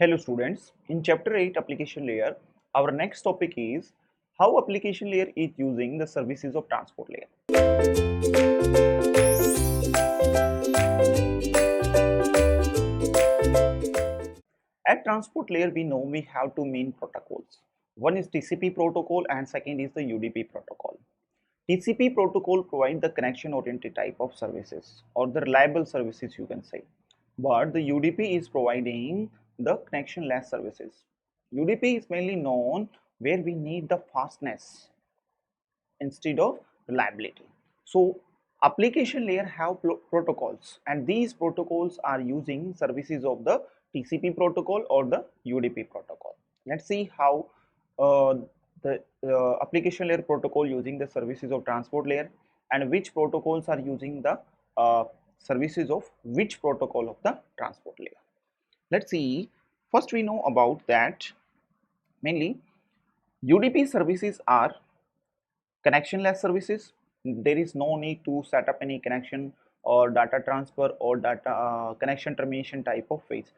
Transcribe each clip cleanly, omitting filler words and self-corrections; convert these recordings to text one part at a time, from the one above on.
Hello students, in chapter 8 application layer, our next topic is how application layer is using the services of transport layer. At transport layer we know we have two main protocols. One is TCP protocol and second is the UDP protocol. TCP protocol provides the connection oriented type of services or the reliable services you can say. But the UDP is providing the connection less services. UDP is mainly known where we need the fastness instead of reliability. So application layer have protocols and these protocols are using services of the TCP protocol or the UDP protocol. Let's see how uh, the application layer protocol using the services of transport layer and which protocols are using the services of which protocol of the transport layer. Let's see. First we know about that mainly UDP services are connectionless services. There is no need to set up any connection or data transfer or data connection termination type of phase.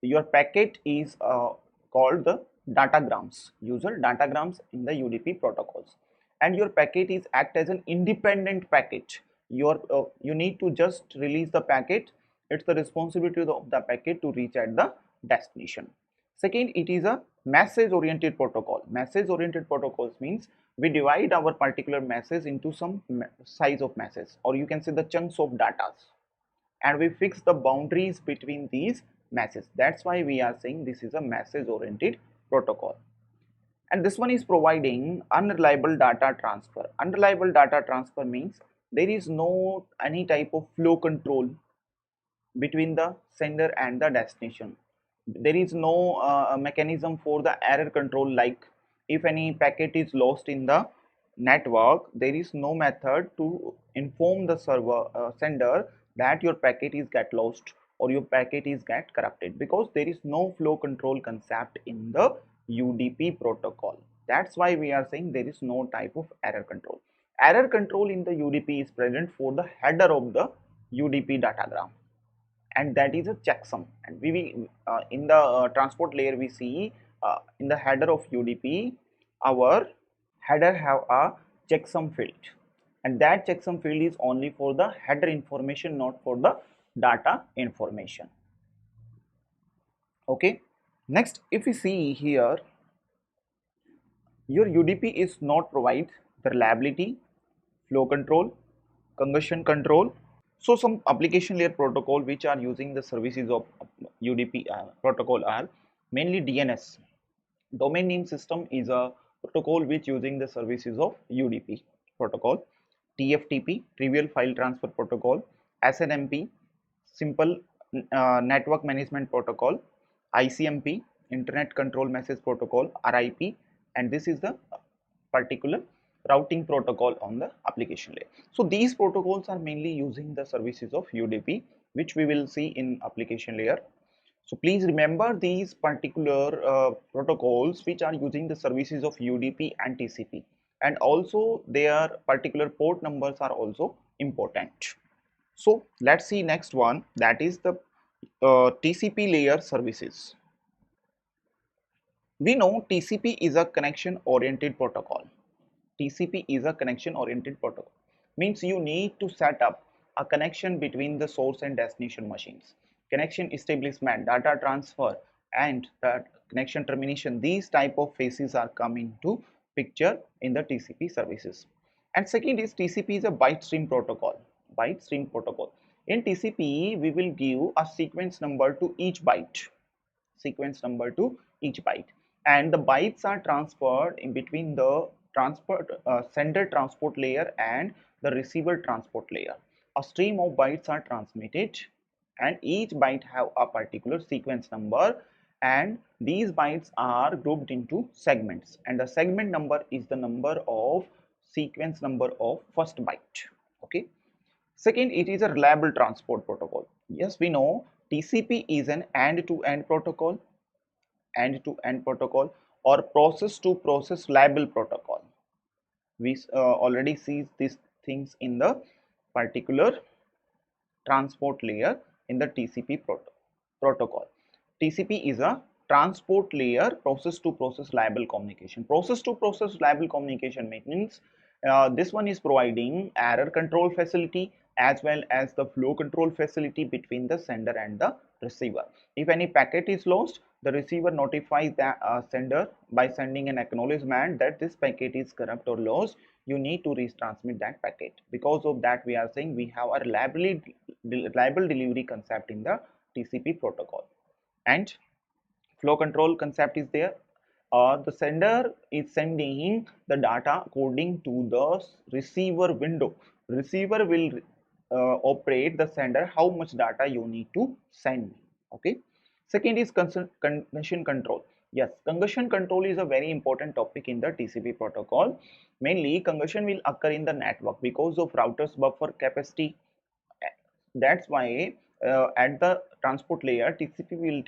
Your packet is called the datagrams, user datagrams in the UDP protocols, and your packet is act as an independent packet. You need to just release the packet. It's the responsibility of the packet to reach at the destination. Second, it is a message oriented protocol. Message oriented protocols means we divide our particular message into some size of message, or you can say the chunks of data, and we fix the boundaries between these messages. That's why we are saying this is a message oriented protocol. And this one is providing unreliable data transfer. Unreliable data transfer means there is no any type of flow control between the sender and the destination. There is no mechanism for the error control, like if any packet is lost in the network, there is no method to inform the server sender that your packet is get lost or your packet is get corrupted, because there is no flow control concept in the UDP protocol. That's why we are saying there is no type of error control. Error control in the UDP is present for the header of the UDP datagram, and that is a checksum. And we in the transport layer we see in the header of UDP, our header have a checksum field, and that checksum field is only for the header information, not for the data information. Okay, next if we see here, your UDP is not provide the reliability, flow control, congestion control. So some application layer protocol which are using the services of UDP protocol are mainly DNS. Domain name system is a protocol which using the services of UDP protocol. TFTP, trivial file transfer protocol. SNMP, simple network management protocol. ICMP, internet control message protocol. RIP, and this is the particular routing protocol on the application layer. So these protocols are mainly using the services of UDP, which we will see in application layer. So please remember these particular protocols which are using the services of UDP and TCP, and also their particular port numbers are also important. So let's see next one, that is the TCP layer services. We know TCP is a connection oriented protocol. TCP is a connection oriented protocol. Means you need to set up a connection between the source and destination machines. Connection establishment, data transfer, and the connection termination, these type of phases are coming to picture in the TCP services. And second is TCP is a byte stream protocol. Byte stream protocol. In TCP, we will give a sequence number to each byte. Sequence number to each byte, and the bytes are transferred in between the transport sender transport layer and the receiver transport layer. A stream of bytes are transmitted, and each byte have a particular sequence number, and these bytes are grouped into segments, and the segment number is the number of sequence number of first byte. Okay. Second, it is a reliable transport protocol. Yes, we know TCP is an end-to-end protocol, end-to-end protocol, or process-to-process reliable protocol. We already see these things in the particular transport layer in the TCP protocol. TCP is a transport layer process to process reliable communication. Process to process reliable communication means this one is providing error control facility as well as the flow control facility between the sender and the receiver. If any packet is lost, the receiver notifies the sender by sending an acknowledgement that this packet is corrupt or lost. You need to retransmit that packet. Because of that, we are saying we have a reliable delivery concept in the TCP protocol. And flow control concept is there. The sender is sending the data according to the receiver window. Receiver will operate the sender how much data you need to send me. Okay. Second is congestion control. Yes, congestion control is a very important topic in the TCP protocol. Mainly, congestion will occur in the network because of routers buffer capacity. That's why at the transport layer, TCP will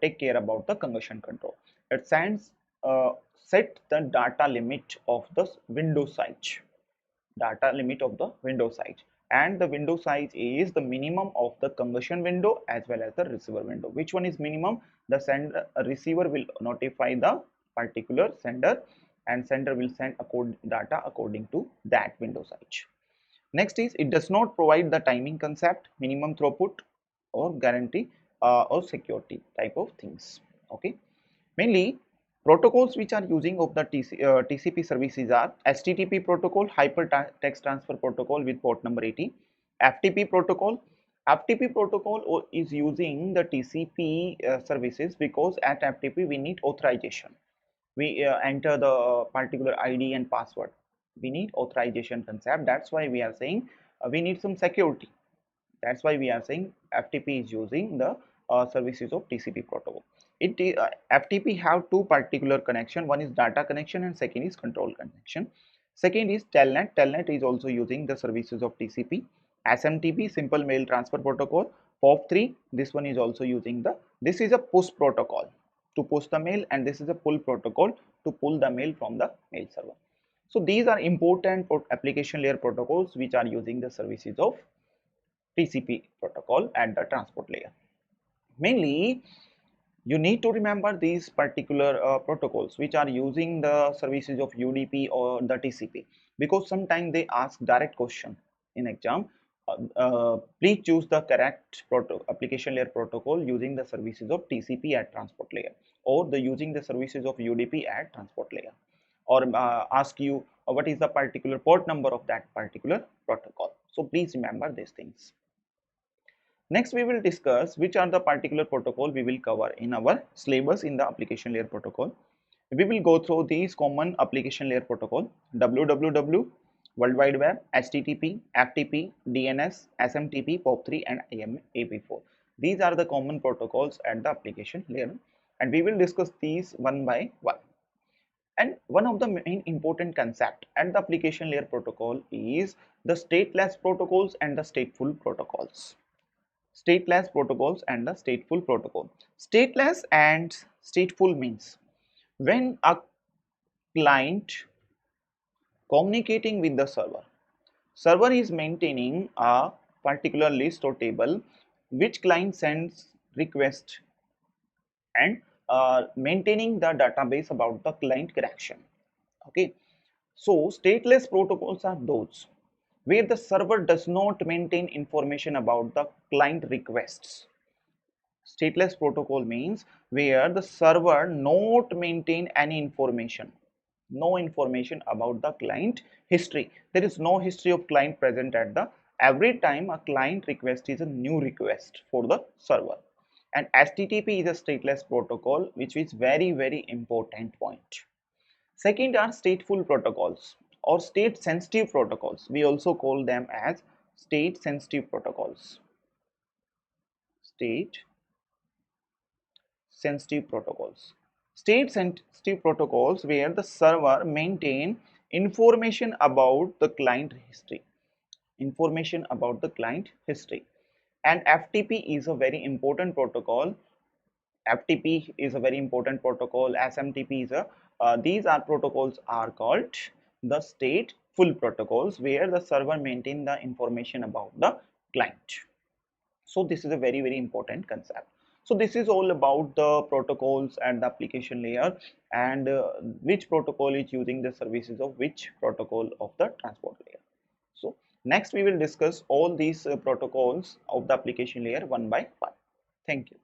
take care about the congestion control. It set the data limit of the window size, and the window size is the minimum of the congestion window as well as the receiver window. Which one is minimum? The receiver will notify the particular sender, and sender will send data according to that window size. Next is it does not provide the timing concept, minimum throughput, or guarantee or security type of things. Okay. Mainly protocols which are using of the TCP services are HTTP protocol, hypertext transfer protocol with port number 80, FTP protocol. FTP protocol is using the TCP services because at FTP we need authorization. We enter the particular ID and password. We need authorization concept. That's why we are saying we need some security. That's why we are saying FTP is using the services of TCP protocol. FTP have two particular connection. One is data connection and second is control connection. Second is Telnet. Telnet is also using the services of TCP. SMTP, simple mail transfer protocol. POP3, this one is also using this is a push protocol to push the mail, and this is a pull protocol to pull the mail from the mail server. So these are important application layer protocols which are using the services of TCP protocol at the transport layer. Mainly, you need to remember these particular protocols which are using the services of UDP or the TCP, because sometimes they ask direct question in exam. Please choose the correct application layer protocol using the services of TCP at transport layer, or the using the services of UDP at transport layer, or ask you what is the particular port number of that particular protocol. So please remember these things. Next, we will discuss which are the particular protocol we will cover in our syllabus in the application layer protocol. We will go through these common application layer protocol: WWW, World Wide Web, HTTP, FTP, DNS, SMTP, POP3, and IMAP4. These are the common protocols at the application layer, and we will discuss these one by one. And one of the main important concept at the application layer protocol is the stateless protocols and the stateful protocols. Stateless protocols and the stateful protocol. Stateless and stateful means when a client communicating with the server is maintaining a particular list or table which client sends request, and maintaining the database about the client connection. Okay, so stateless protocols are those where the server does not maintain information about the client requests. Stateless protocol means where the server not maintain any information, no information about the client history. There is no history of client present at the every time a client request is a new request for the server. And HTTP is a stateless protocol, which is very important point. Second are stateful protocols or state sensitive protocols. We also call them as state sensitive protocols. State sensitive protocols. State sensitive protocols where the server maintain information about the client history. Information about the client history. And FTP is a very important protocol. FTP is a very important protocol. SMTP is a these are protocols are called the stateful protocols where the server maintain the information about the client. So this is a very important concept. So this is all about the protocols and the application layer, and which protocol is using the services of which protocol of the transport layer. So next we will discuss all these protocols of the application layer one by one. Thank you.